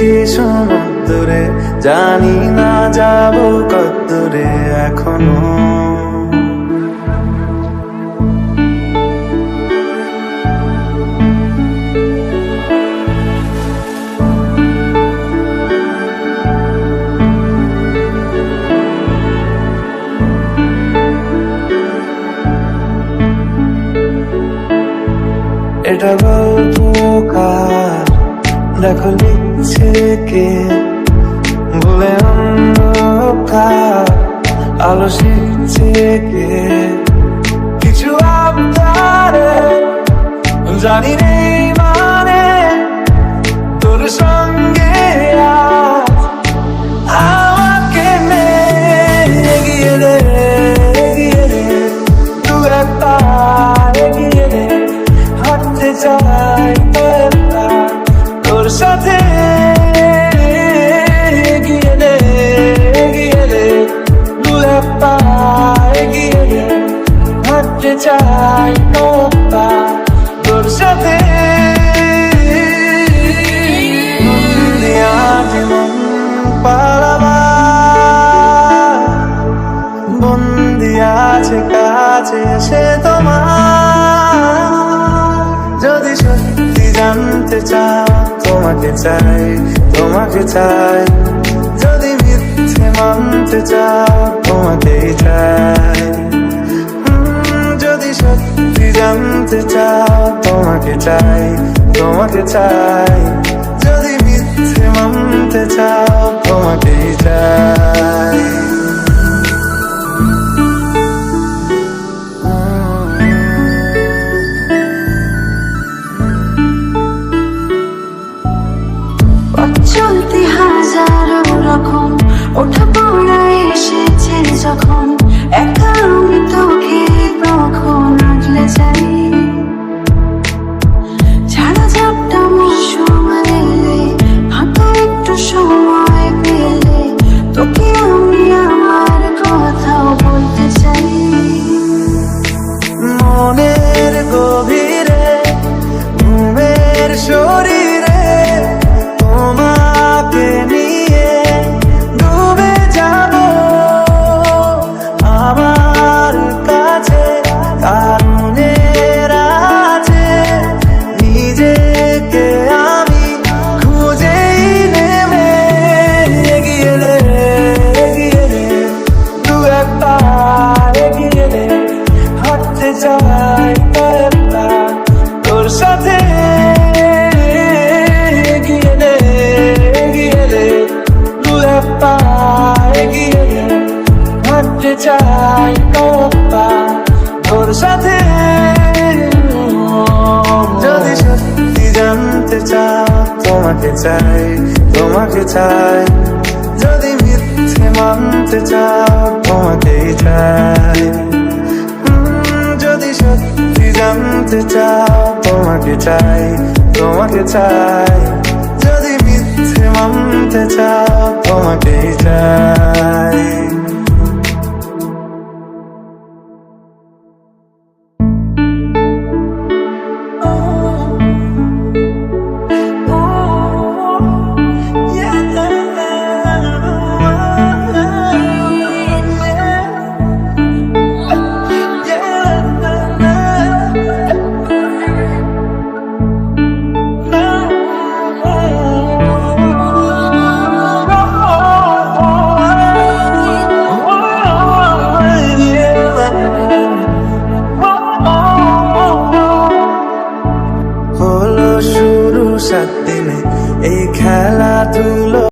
এসেছি সমুদ্রে, জানি না যাব কতদূরে এখনো। এটা গল্পকার, দেখো লিখছে কে, ভুলে অন্ধকার আলো শিখছে কে। কিছু আবদারে জানি নেই মানে, তোর সঙ্গে আমাকে এগিয়ে দে, এগিয়ে দে, দু একটা এগিয়ে দে। হাঁটতে চাই তোর সাথে, এগিয়ে দে, এগিয়ে দে, দু একটা এগিয়ে দে। হাঁটতে চাই তোর সাথে। মন পালাবা বন্দি আছে কাছে এসে তোমার। যদি সত্যি জানতে চাও তোমাকে চাই, তোমাকে চাই। যদি মিথ্যে মানতে চাও তোমাকেই চাই। যদি সত্যি জানতে চাও তোমাকে চাই, তোমাকে চাই। যদি মিথ্যে মানতে চাও তোমাকেই চাই। চলতে হাজারো রকম ওঠা পড়া এসেছে যখন, একা আমি তোকে তখন আগলে যাই। ছাড়া ঝাপটা মৌসুম এলে, হাতে একটু সময় পেলে, তোকে আমি আমার কথাও বলতে চাই। মনের গভীরে ঘুমের শরীরে তোমাকে নিয়ে ডুবে যাব আমার কাছে। কারণের আছে নিজেকে আমি খুঁজেই নেমে, এগিয়ে দে, এগিয়ে দে, দু একটা এগিয়ে দে। হাঁটতে চাই তোর সাথে, এগিয়ে দে, এগিয়ে দে, দু একটা এগিয়ে দে। হাঁটতে চাই তোর সাথে। যদি সত্যি জানতে চাও তোমাকে চাই, তোমাকে চাই। যদি মিথ্যে মানতে চাও তোমাকেই চাই। যদি সত্যি জানতে চাও তোমাকে চাই, তোমাকে চাই। যদি মিথ্যে মানতে চাও তোমাকেই চাই।